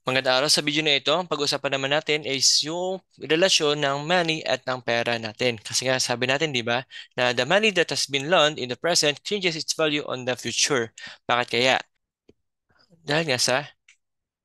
Magandang araw. Sa video na ito, ang pag-usapan naman natin is yung relasyon ng money at ng pera natin. Kasi nga sabi natin, di ba, na the money that has been loaned in the present changes its value on the future. Bakit kaya? Dahil nga sa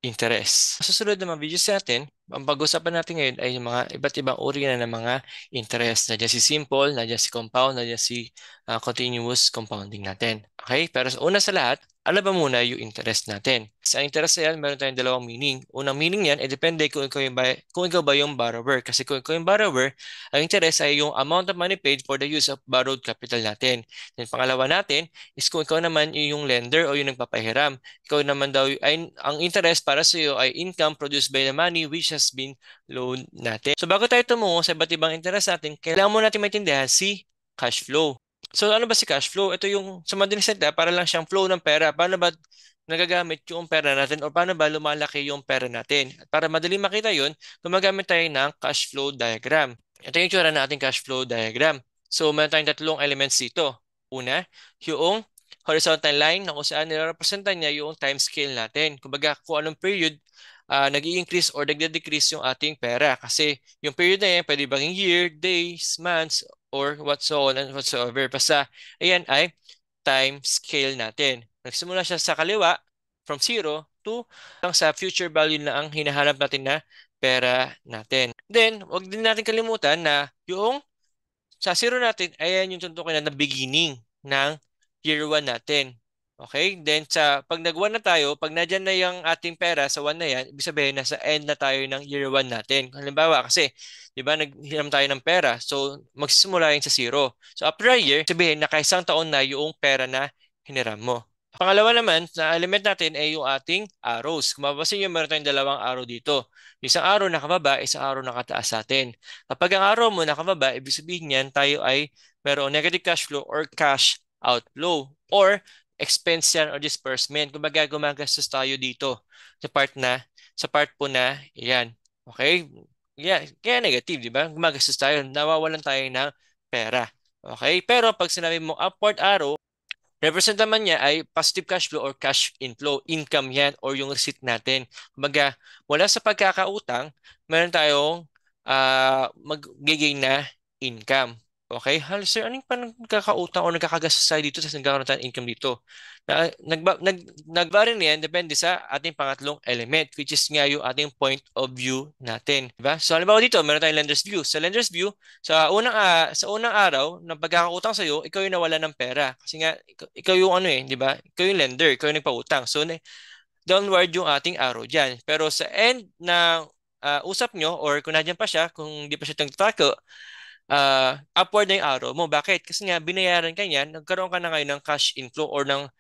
interest. Sa susunod na mga videos natin, ang pag-usapan natin ngayon ay yung mga iba't ibang uri na ng mga interest. Nandiyan si simple, nandiyan si compound, nandiyan si continuous compounding natin. Okay? Pero sa una sa lahat, alam ba muna yung interest natin? Sa interest na yan, meron tayong dalawang meaning. Unang meaning yan, depende kung ikaw ba yung borrower. Kasi kung ikaw yung borrower, ang interest ay yung amount of money paid for the use of borrowed capital natin. Then pangalawa natin is kung ikaw naman yung lender o yung nagpapahiram. Ikaw naman daw, ay, ang interest para sa iyo ay income produced by the money which has been loaned natin. So bago tayo tumungo sa iba't ibang interest natin, kailangan mo natin maintindihan si cash flow. So ano ba si cash flow? Ito yung sa madaling salita, para lang siyang flow ng pera. Paano ba nagagamit yung pera natin o paano ba lumalaki yung pera natin? At para madali makita yun, gumagamit tayo ng cash flow diagram. Ito yung tsura ng ating cash flow diagram. So meron tayong tatlong elements dito. Una, yung horizontal line na kung saan nirepresentan niya yung time scale natin. Kumbaga, kung anong period nag-i-increase or nagde-decrease yung ating pera. Kasi yung period na yan, pwede bang year, days, months, or what so on and whatsoever. Basta, ayan ay time scale natin. Nagsimula siya sa kaliwa, from 0 to lang sa future value na ang hinahanap natin na pera natin. Then, wag din natin kalimutan na yung sa 0 natin, ayan yung tuntukin na beginning ng year 1 natin. Okay? Then sa pag nag-1 na tayo, pag nadyan na yung ating pera sa 1 na yan, ibig sabihin nasa end na tayo ng year 1 natin. Halimbawa kasi, di ba, naghiram tayo ng pera. So magsisimula yun sa 0. So after a year, sabihin nakaisang taon na yung pera na hiniram mo. Pangalawa naman, sa element natin ay yung ating arrows. Kung mapapansin nyo, meron tayong dalawang arrow dito. Yung isang arrow nakababa, isang arrow nakataas sa atin. Kapag ang arrow mo nakababa, ibig sabihin niyan tayo ay merong negative cash flow or cash outflow or expense yan or disbursement. Kumbaga gumagastos tayo dito sa part po na yan. Okay? Yeah, kaya negative, di ba? Gumagastos tayo, nawawalan tayo ng pera. Okay? Pero pag sinabi mo upward arrow, represent naman niya ay positive cash flow or cash inflow, income yan or yung receipt natin. Kumbaga, wala sa pagkakautang, meron tayong mag-gain na income. Okay? Hal, sir, anong pa nagkakautang o nagkakagastos tayo dito sa nagkakaroon tayo ng income dito? Nagbarin yan, depende sa ating pangatlong element, which is nga yung ating point of view natin. Diba? So, halimbawa dito, meron tayong lender's view. Sa lender's view, sa unang araw ng pagkakautang sa iyo, ikaw yung nawala ng pera. Kasi nga ikaw yung ano di ba? Ikaw yung lender, ikaw yung nagpautang. So downward yung ating arrow diyan. Pero sa end ng usap nyo or kung nandiyan pa siya, kung hindi pa siya nagtatako, upward na yung arrow mo. Bakit? Kasi nga binayaran ka niyan, nagkaroon ka na ngayon ng cash inflow or ng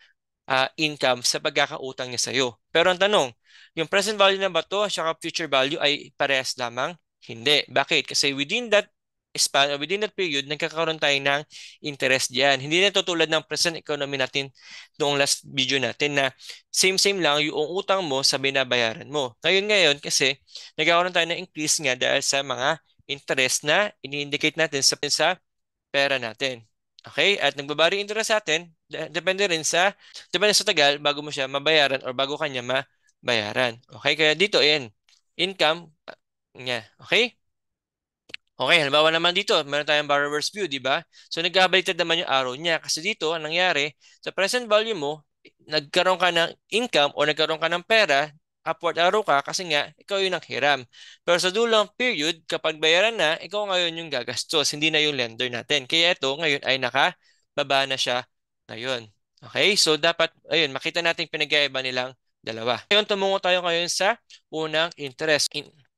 income sa pagkakautang niya sa iyo. Pero ang tanong, yung present value na ba to at future value ay parehas lamang? Hindi. Bakit? Kasi within that span or within that period, nagkakaroon tayo ng interest diyan. Hindi na to tulad ng present economy natin noong last video natin na same-same lang yung utang mo sa binabayaran mo. Ngayon kasi nagkakaroon tayo ng increase nga dahil sa mga interest na ini-indicate natin sa pera natin. Okay? At nagbabari interest sa atin, depende sa tagal bago mo siya mabayaran or bago kanya mabayaran. Okay? Kaya dito, ayan, income niya. Okay? Okay, halimbawa naman dito, meron tayong borrower's view, di ba? So nagkabaliktad naman yung arrow niya kasi dito, ang nangyari, sa present value mo, nagkaroon ka ng income o nagkaroon ka ng pera, upward arrow ka kasi nga, ikaw yung nanghiram. Pero sa dulang period, kapag bayaran na, ikaw ngayon yung gagastos, hindi na yung lender natin. Kaya ito, ngayon ay nakababa na siya ngayon. Okay, so dapat, ayun, makita natin pinag-iiba nilang dalawa. Ngayon, tumungo tayo ngayon sa unang interest.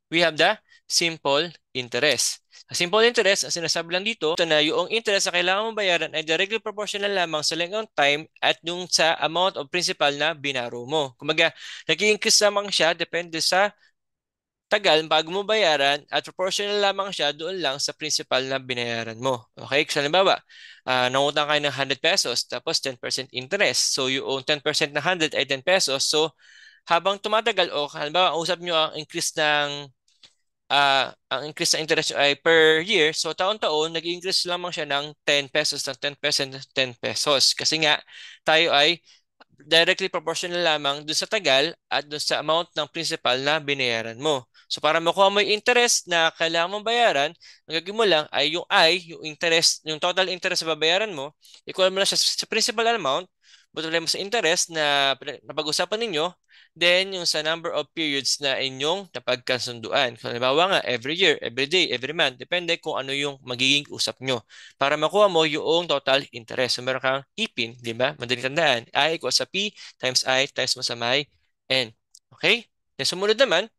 We have the simple interest. Sa simple interest, ang sinasabi lang dito, ito na yung interest na kailangan mong bayaran ay directly proportional lamang sa length of time at yung sa amount of principal na binaro mo. Kumbaga, nag-i-increase lamang siya depende sa tagal bago mo bayaran at proportional lamang siya doon lang sa principal na binayaran mo. Okay? Kasi halimbawa, nangutang kayo ng 100 pesos tapos 10% interest. So yung 10% na 100 ay 10 pesos. So habang tumatagal o halimbawa, usap nyo ang increase na interest ay per year. So, taon-taon, nag-increase lamang siya ng 10 pesos, ng 10% ng 10 pesos. Kasi nga, tayo ay directly proportional lamang dun sa tagal at dun sa amount ng principal na binayaran mo. So para makuha mo yung interest na kailangan mong bayaran, ang gagawin mo lang ay yung yung interest, yung total interest na babayaran mo, equal mo lang siya sa principal amount, multiply mo sa interest na napag-usapan ninyo, then yung sa number of periods na inyong napagkasunduan. So, halimbawa nga, every year, every day, every month, depende kung ano yung magiging usap nyo para makuha mo yung total interest. So, meron kang ipin, di ba? Madaling tandaan. I equals sa P times I times mo sa may N. Okay? Then, sumunod naman,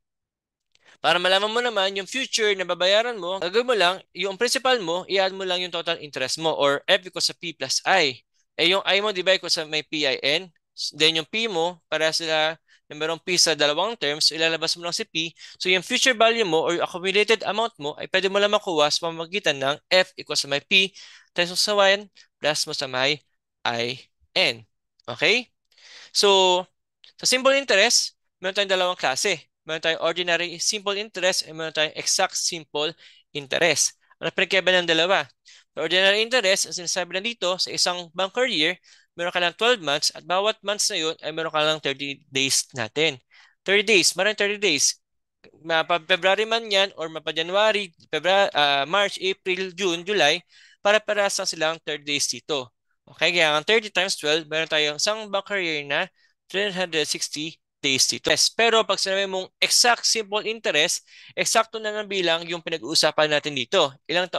para malaman mo naman yung future na babayaran mo, gagawin mo lang, yung principal mo, i-add mo lang yung total interest mo or F equals sa P plus I. Eh yung I mo, di ba, equals sa may PIN? Then yung P mo, para sila na merong P sa dalawang terms, so ilalabas mo lang si P. So yung future value mo or yung accumulated amount mo ay pwede mo lang makuha sa pamamagitan ng F equals sa may P times mo sa Y plus mo sa may IN. Okay? So, sa simple interest, meron tayong dalawang klase. Meron tayong ordinary simple interest at meron tayong exact simple interest. Ano pinagkaiba ng dalawa? Sa ordinary interest, ang sinasabi na dito, sa isang banker year, meron ka lang 12 months at bawat months na yun ay meron ka lang 30 days natin. 30 days, maraming 30 days. Mapa-February man yan or mapa-January, March, April, June, July, para parehas silang 30 days dito. Okay, kaya ang 30 times 12, meron tayong isang banker year na 360 days dito. Yes, pero pag sinabi mong exact simple interest, eksakto na ng bilang yung pinag-uusapan natin dito. Ilang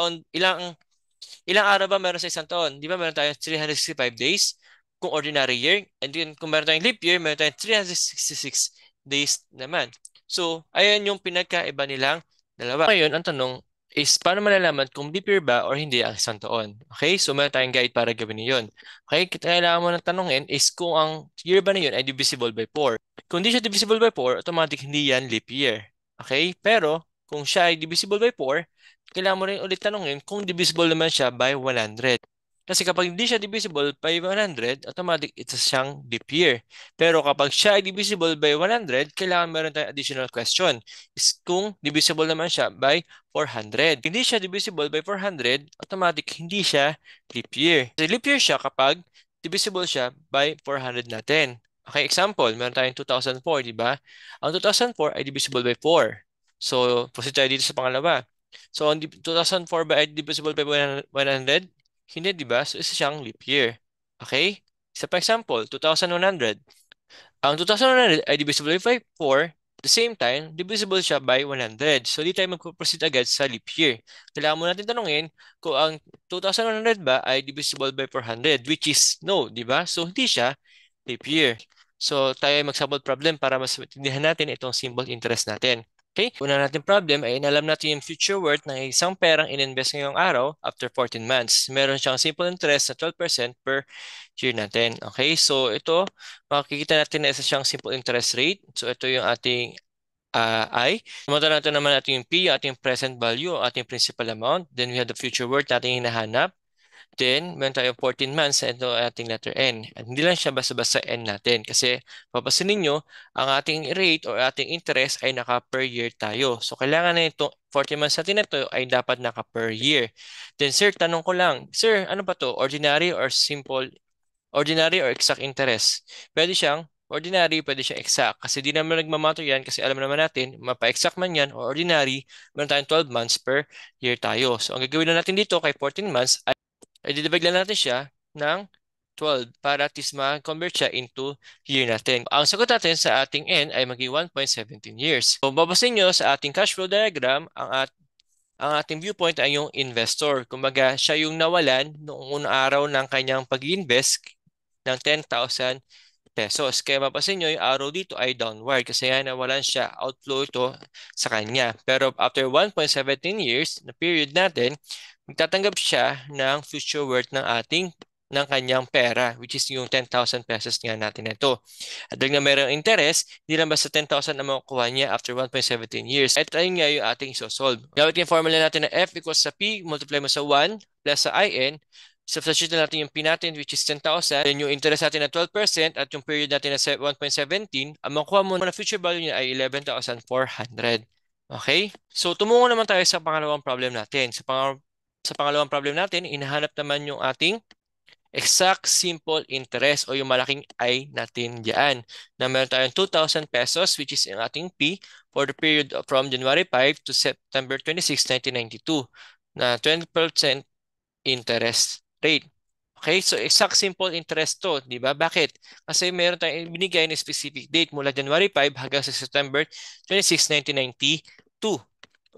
araw ba meron sa isang taon? Di ba meron tayong 365 days kung ordinary year? And then kung meron tayong leap year, meron tayong 366 days naman. So, ayan yung pinagkaiba nilang dalawa. Ngayon, ang tanong is paano malalaman kung leap year ba or hindi ang isang taon? Okay? So, meron tayong guide para gawin niyon. Okay? Kailangan mo nang tanongin is kung ang year ba na yun ay divisible by 4. Kung hindi siya divisible by 4, automatic hindi yan leap year. Okay? Pero, kung siya ay divisible by 4, kailangan mo rin ulit tanongin kung divisible naman siya by 100. Kasi kapag hindi siya divisible by 100, automatic isa siyang leap year. Pero kapag siya ay divisible by 100, kailangan meron tayong additional question. Is kung divisible naman siya by 400. Hindi siya divisible by 400, automatic hindi siya leap year. Kasi leap year siya kapag divisible siya by 400 natin. Okay, example, meron tayong 2004, di ba? Ang 2004 ay divisible by 4. So, proceed tayo dito sa pangalawa. So, ang 2004 ba ay divisible by 100? Hindi, di ba? So, isa siyang leap year. Okay? Isa pa example, 2100. Ang 2100 ay divisible by 4. At the same time, divisible siya by 100. So, di tayo mag-proceed agad sa leap year. Kailangan mo natin tanungin kung ang 2100 ba ay divisible by 400, which is no, di ba? So, hindi siya leap year. So, tayo ay mag-solve problem para mas maintindihan natin itong simple interest natin. Okay? Una natin problem ay inalam natin yung future worth ng isang perang in-invest ngayong araw after 14 months. Meron siyang simple interest na 12% per year natin. Okay? So, ito, makikita natin na isa siyang simple interest rate. So, ito yung ating I. Sumunod naman natin yung P, yung ating present value, ating principal amount. Then, we have the future worth natin hinahanap. Then, meron tayo 14 months sa ito ating letter N. At hindi lang siya basta-basta N natin kasi papasin ninyo, ang ating rate or ating interest ay naka per year tayo. So, kailangan na itong 14 months natin na ito ay dapat naka per year. Then, sir, tanong ko lang, sir, ano ba to? Ordinary or simple? Ordinary or exact interest? Pwede siyang ordinary, pwede siyang exact. Kasi di naman nagmamatter yan kasi alam naman natin, mapa-exact man yan or ordinary, meron tayong 12 months per year tayo. So, ang gagawin na natin dito kay 14 months ay didivide lang natin siya ng 12 para at least ma-convert siya into year natin. Ang sagot natin sa ating N ay maging 1.17 years. So, babasin nyo sa ating cash flow diagram, ang ating viewpoint ay yung investor. Kumbaga, siya yung nawalan noong unang araw ng kanyang pag-invest ng 10,000 pesos. Kaya mapasin nyo, yung arrow dito ay downward kasi nga nawalan siya, outflow ito sa kanya. Pero after 1.17 years na period natin, magtatanggap siya ng future worth ng kanyang pera, which is yung 10,000 pesos nga natin ito. At dahil nga mayroong interest, hindi lang basta 10,000 na makukuha niya after 1.17 years. At ayun nga yung ating isosolve. Gamit yung formula natin na F equals sa P, multiply mo sa 1 plus sa IN, substitute na natin yung P natin which is 10,000. Then yung interest natin na 12% at yung period natin na 1.17, ang makuha mo na future value niya ay 11,400. Okay? So tumungo naman tayo sa pangalawang problem natin. Sa pangalawang problem natin, hinahanap naman yung ating exact simple interest o yung malaking I natin diyan. Na meron tayong 2,000 pesos which is yung ating P for the period from January 5 to September 26, 1992 na 20% interest rate. Okay, so exact simple interest to, di ba? Bakit? Kasi meron tayong binigay na specific date mula January 5 hanggang sa September 26, 1992.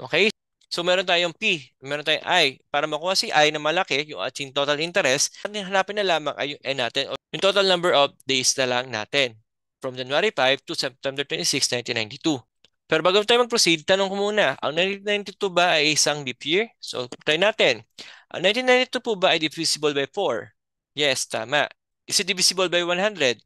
Okay? So meron tayong P, meron tayong I. Para makuha si I na malaki, yung ating total interest, ang hanapin na lamang ay yung N natin o yung total number of days na lang natin from January 5 to September 26, 1992. Pero bago tayo mag-proceed, tanong ko muna, ang 1992 ba ay isang leap year? So, try natin. Ang 1992 po ba ay divisible by 4? Yes, tama. Is it divisible by 100?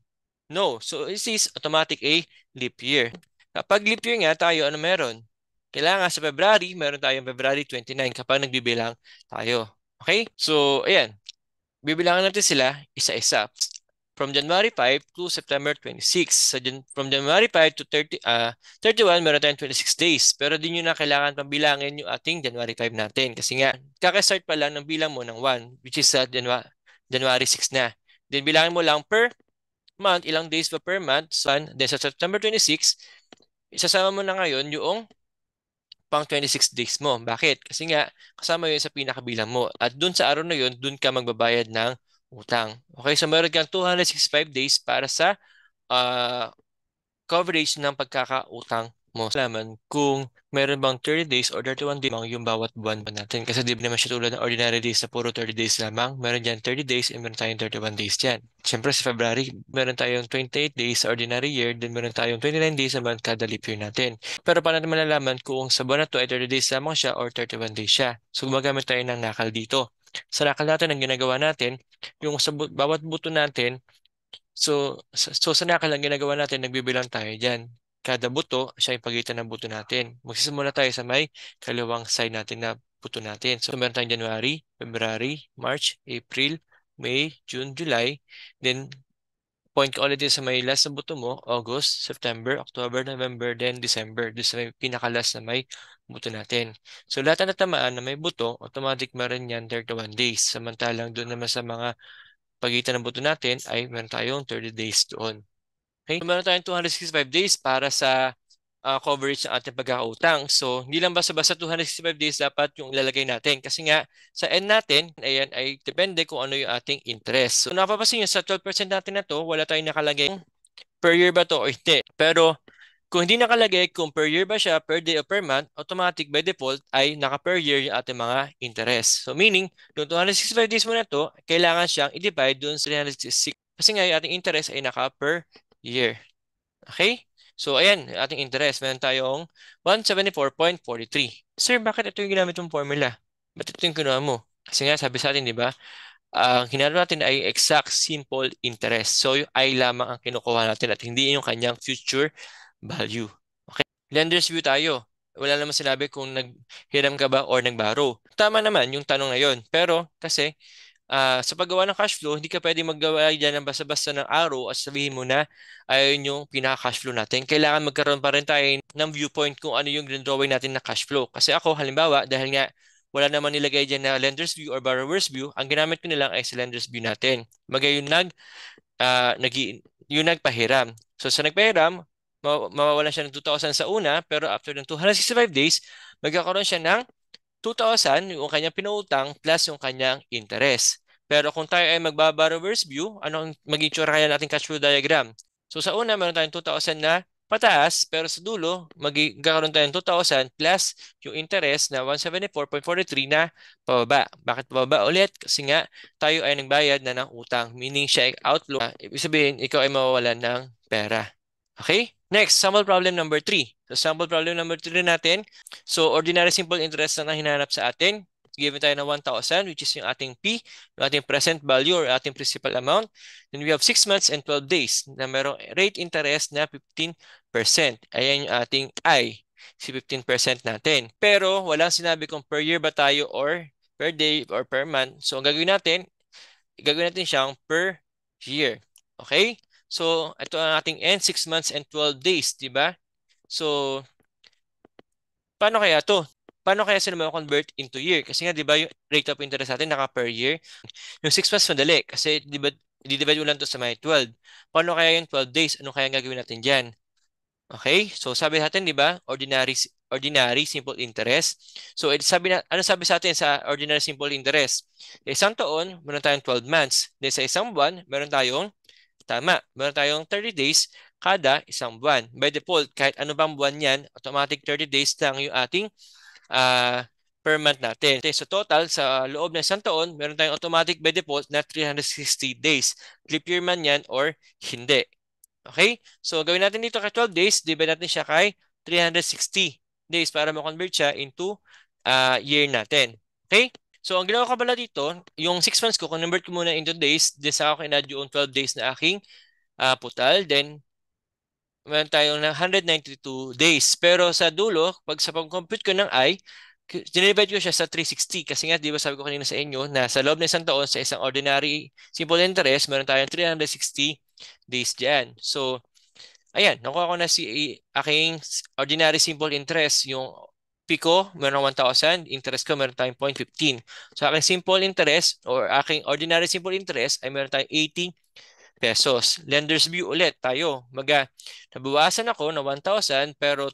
No. So, this is automatic a leap year. Kapag leap year nga tayo, ano meron? Kailangan sa February, meron tayong February 29 kapag nagbibilang tayo. Okay? So, ayan. Bibilangan natin sila isa-isa. From January 5 to September 26. So, from January 5 to 31, meron tayong 26 days. Pero di nyo na kailangan pambilangin yung ating January 5 natin. Kasi nga, kakastart pa lang ng bilang mo ng 1, which is January 6 na. Then, bilangin mo lang per month, ilang days pa per month. So, then sa September 26, isasama mo na ngayon yung pang 26 days mo. Bakit? Kasi nga, kasama yun sa pinakabilang mo. At dun sa araw na yun, dun ka magbabayad ng utang. Okay, so meron kang 265 days para sa uh, coverage ng pagkakautang mo. Laman kung meron bang 30 days or 31 days lamang yung bawat buwan ba natin. Kasi di ba naman siya tulad ng ordinary days na puro 30 days lamang. Meron dyan 30 days and meron tayong 31 days dyan. Siyempre sa February, meron tayong 28 days sa ordinary year, then meron tayong 29 days naman kada leap year natin. Pero paano naman malalaman kung sa buwan na to ay 30 days lamang siya or 31 days siya? So gumagamit tayo ng nakal dito. Sa nakal natin, ang ginagawa natin, yung sa bawat buto natin, so sa nakal ang ginagawa natin, nagbibilang tayo dyan. Kada buto, siya yung pagitan ng buto natin. Magsisimula tayo sa may kaliwang side natin na buto natin. So meron tayong January, February, March, April, May, June, July. Then point ka ulit din sa may last na buto mo, August, September, October, November, then December. Doon sa may pinakalas na may buto natin. So lahat na natamaan na may buto, automatic meron yan 31 days. Samantalang doon naman sa mga pagitan ng buto natin ay meron tayong 30 days doon. Okay? So, meron tayong 265 days para sa coverage ng ating pagkakautang. So, hindi lang basta-basta 265 days dapat yung ilalagay natin. Kasi nga, sa end natin, ayan, ay depende kung ano yung ating interest. So, napapansin nyo, sa 12% natin na to, wala tayong nakalagay per year ba to o hindi. Pero, kung hindi nakalagay kung per year ba siya, per day o per month, automatic by default ay naka per year yung ating mga interest. So meaning, yung 265 days mo na to, kailangan siyang i-divide dun sa 366. Kasi nga yung ating interest ay naka per year. Okay? So ayan, yung ating interest. Meron tayong 174.43. Sir, bakit ito yung ginamit mong formula? Ba't ito yung kinuha mo? Kasi nga sabi sa atin, di ba? Ang hinanap natin ay exact simple interest. So yung I lamang ang kinukuha natin at hindi yung kanyang future value. Okay? Lender's view tayo. Wala naman sinabi kung naghiram ka ba or nagborrow. Tama naman yung tanong na yun. Pero kasi sa paggawa ng cash flow, hindi ka pwede maggawa dyan ng basta-basta ng araw at sabihin mo na ayun yung pinaka-cash flow natin. Kailangan magkaroon pa rin tayo ng viewpoint kung ano yung drawing natin na cash flow. Kasi ako, halimbawa, dahil nga wala naman nilagay dyan na lender's view or borrower's view, ang ginamit ko nilang ay sa lender's view natin. Magay yung yung nagpahiram. So sa nagpahiram, mawawalan siya ng 2,000 sa una, pero after ng 265 days, magkakaroon siya ng 2,000 yung kanyang pinuutang plus yung kanyang interest. Pero kung tayo ay magbaborrower's view, ano ang maging tsura kaya nating cash flow diagram? So sa una, meron tayong 2,000 na pataas, pero sa dulo, magkakaroon tayo ng 2,000 plus yung interest na 174.43 na pababa. Bakit pababa ulit? Kasi nga, tayo ay nagbayad na ng utang, meaning siya ay outflow. Ibig sabihin, ikaw ay mawawalan ng pera. Okay? Next, sample problem number 3. So, sample problem number 3 natin. So, ordinary simple interest na hinahanap sa atin. Given tayo ng 1,000, which is yung ating P, yung ating present value or ating principal amount. Then we have 6 months and 12 days na merong rate interest na 15%. Ayan yung ating I, si 15% natin. Pero, walang sinabi kung per year ba tayo or per day or per month. So, ang gagawin natin siyang per year. Okay? So, ito ang ating end, 6 months and 12 days, di ba? So, paano kaya to? paano kaya sila ma-convert into year? Kasi nga, di ba, yung rate of interest natin naka per year? Yung 6 months madali kasi di ba i-divide mo lang to sa may 12. Paano kaya yung 12 days? Ano kaya ang gagawin natin diyan? Okay? So sabi natin, di ba? Ordinary simple interest. So sabi na ano sabi sa atin sa ordinary simple interest? Sa isang taon, meron tayong 12 months. Then sa isang buwan, meron tayong 30 days kada isang buwan. By default, kahit ano bang buwan 'yan, automatic 30 days lang yung ating ah, per month natin. So total, sa loob ng isang taon, meron tayong automatic by default na 360 days. Leap year man yan or hindi. Okay? So gawin natin dito kay 12 days, divide natin siya kay 360 days para ma-convert siya into year natin. Okay? So ang ginawa ko pala dito, yung 6 months ko, convert ko muna into days, then saka ko inad yung 12 days na aking putal, then meron tayong 192 days. Pero sa dulo, pag sa pag-compute ko ng dinivide ko siya sa 360 kasi nga, di ba sabi ko kanina sa inyo na sa loob ng isang taon sa isang ordinary simple interest, meron tayong 360 days dyan. So, ayan, nakuha ko na aking ordinary simple interest. Yung Pico, meron 1,000. Interest ko, meron tayong 0.15. So, aking simple interest or aking ordinary simple interest ay meron tayong 80 pesos. Lender's view ulit tayo. Nabawasan ako na 1,000 pero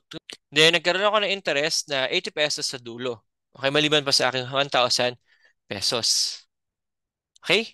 then nagkaroon ako ng interest na 80 pesos sa dulo. Okay, maliban pa sa aking 1,000 pesos. Okay?